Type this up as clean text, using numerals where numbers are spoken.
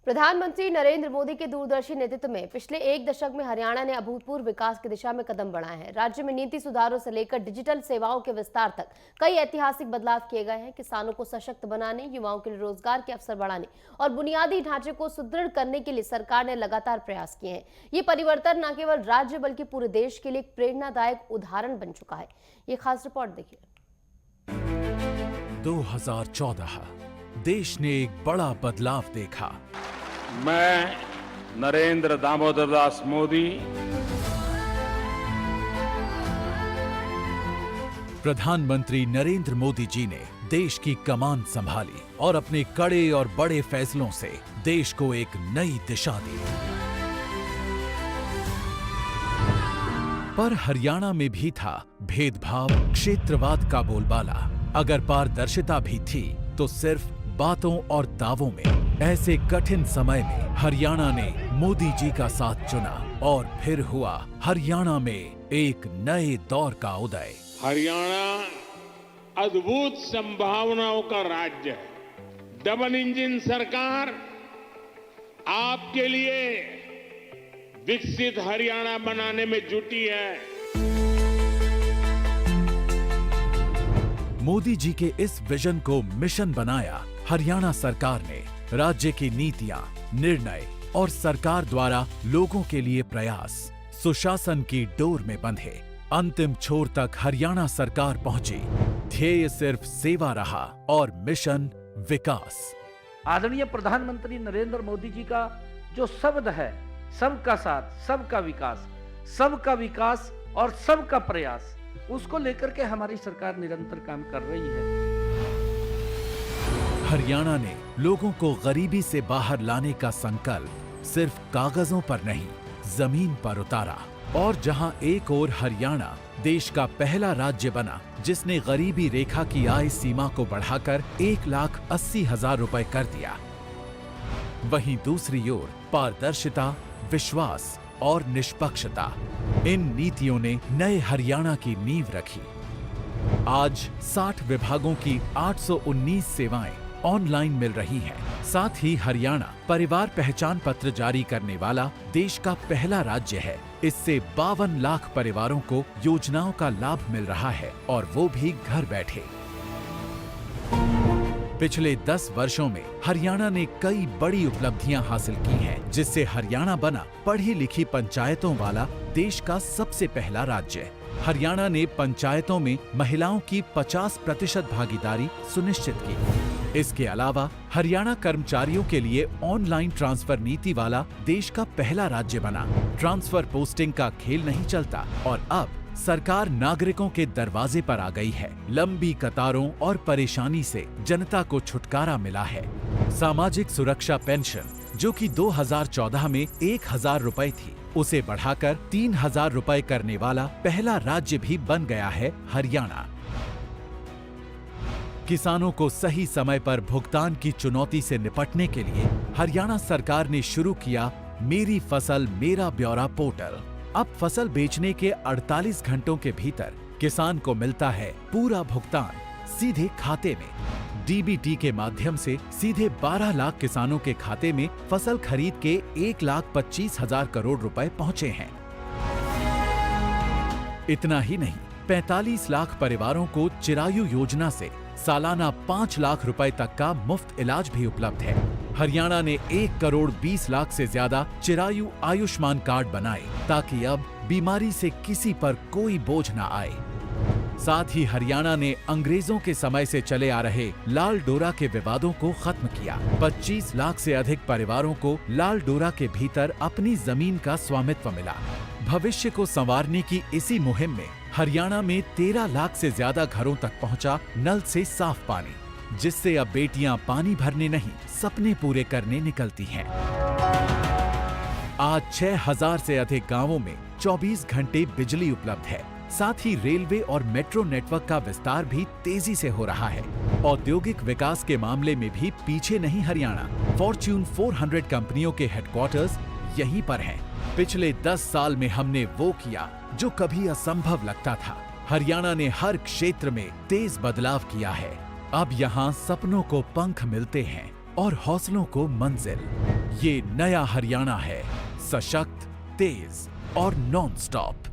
प्रधानमंत्री नरेंद्र मोदी के दूरदर्शी नेतृत्व में पिछले एक दशक में हरियाणा ने अभूतपूर्व विकास की दिशा में कदम बढ़ाए हैं। राज्य में नीति सुधारों से लेकर डिजिटल सेवाओं के विस्तार तक कई ऐतिहासिक बदलाव किए गए हैं। किसानों को सशक्त बनाने, युवाओं के लिए रोजगार के अवसर बढ़ाने और बुनियादी ढांचे को सुदृढ़ करने के लिए सरकार ने लगातार प्रयास किए हैं। ये परिवर्तन न केवल राज्य बल्कि पूरे देश के लिए एक प्रेरणादायक उदाहरण बन चुका है। ये खास रिपोर्ट देखिए। 2014 देश ने एक बड़ा बदलाव देखा। मैं नरेंद्र दामोदर दास मोदी प्रधानमंत्री नरेंद्र मोदी जी ने देश की कमान संभाली और अपने कड़े और बड़े फैसलों से देश को एक नई दिशा दी। पर हरियाणा में भी था भेदभाव, क्षेत्रवाद का बोलबाला। अगर पारदर्शिता भी थी तो सिर्फ बातों और दावों में। ऐसे कठिन समय में हरियाणा ने मोदी जी का साथ चुना और फिर हुआ हरियाणा में एक नए दौर का उदय। हरियाणा अद्भुत संभावनाओं का राज्य है। डबल इंजन सरकार आपके लिए विकसित हरियाणा बनाने में जुटी है। मोदी जी के इस विजन को मिशन बनाया हरियाणा सरकार ने। राज्य की नीतियां, निर्णय और सरकार द्वारा लोगों के लिए प्रयास सुशासन की डोर में बंधे। अंतिम छोर तक हरियाणा सरकार पहुंची। ध्येय सिर्फ सेवा रहा और मिशन विकास। आदरणीय प्रधानमंत्री नरेंद्र मोदी जी का जो शब्द है, सबका साथ, सबका विकास और सबका प्रयास, उसको लेकर के हमारी सरकार निरंतर काम कर रही है। हरियाणा ने लोगों को गरीबी से बाहर लाने का संकल्प सिर्फ कागजों पर नहीं, जमीन पर उतारा। और जहां एक ओर हरियाणा देश का पहला राज्य बना जिसने गरीबी रेखा की आय सीमा को बढ़ाकर 1,80,000 रुपए कर दिया, वहीं दूसरी ओर पारदर्शिता, विश्वास और निष्पक्षता, इन नीतियों ने नए हरियाणा की नींव रखी। आज 60 विभागों की 819 सेवाएं ऑनलाइन मिल रही हैं। साथ ही हरियाणा परिवार पहचान पत्र जारी करने वाला देश का पहला राज्य है। इससे 52 लाख परिवारों को योजनाओं का लाभ मिल रहा है और वो भी घर बैठे। पिछले 10 वर्षों में हरियाणा ने कई बड़ी उपलब्धियां हासिल की हैं, जिससे हरियाणा बना पढ़ी लिखी पंचायतों वाला देश का सबसे पहला राज्य। हरियाणा ने पंचायतों में महिलाओं की 50% भागीदारी सुनिश्चित की। इसके अलावा हरियाणा कर्मचारियों के लिए ऑनलाइन ट्रांसफर नीति वाला देश का पहला राज्य बना। ट्रांसफर पोस्टिंग का खेल नहीं चलता और अब सरकार नागरिकों के दरवाजे पर आ गई है। लंबी कतारों और परेशानी से जनता को छुटकारा मिला है। सामाजिक सुरक्षा पेंशन, जो कि 2014 में 1,000 रुपए थी, उसे बढ़ाकर 3,000 रुपए करने वाला पहला राज्य भी बन गया है हरियाणा। किसानों को सही समय पर भुगतान की चुनौती से निपटने के लिए हरियाणा सरकार ने शुरू किया मेरी फसल मेरा ब्यौरा पोर्टल। अब फसल बेचने के 48 घंटों के भीतर किसान को मिलता है पूरा भुगतान सीधे खाते में। डीबीटी के माध्यम से सीधे 12 लाख किसानों के खाते में फसल खरीद के 1,25,000 करोड़ रुपए पहुंचे हैं। इतना ही नहीं, 45 लाख परिवारों को चिरायु योजना से सालाना 5 लाख रुपए तक का मुफ्त इलाज भी उपलब्ध है। हरियाणा ने 1 करोड़ 20 लाख से ज्यादा चिरायु आयुष्मान कार्ड बनाए ताकि अब बीमारी से किसी पर कोई बोझ न आए। साथ ही हरियाणा ने अंग्रेजों के समय से चले आ रहे लाल डोरा के विवादों को खत्म किया। 25 लाख से अधिक परिवारों को लाल डोरा के भीतर अपनी जमीन का स्वामित्व मिला। भविष्य को संवारने की इसी मुहिम में हरियाणा में 13 लाख से ज्यादा घरों तक पहुंचा नल से साफ पानी, जिससे अब बेटियां पानी भरने नहीं, सपने पूरे करने निकलती हैं। आज 6,000 से अधिक गांवों में 24 घंटे बिजली उपलब्ध है। साथ ही रेलवे और मेट्रो नेटवर्क का विस्तार भी तेजी से हो रहा है। औद्योगिक विकास के मामले में भी पीछे नहीं हरियाणा। फॉर्च्यून 400 कंपनियों के हेडक्वार्टर्स यहीं पर हैं। पिछले 10 साल में हमने वो किया जो कभी असंभव लगता था। हरियाणा ने हर क्षेत्र में तेज बदलाव किया है। अब यहाँ सपनों को पंख मिलते हैं, और हौसलों को मंजिल। ये नया हरियाणा है, सशक्त, तेज और नॉन स्टॉप।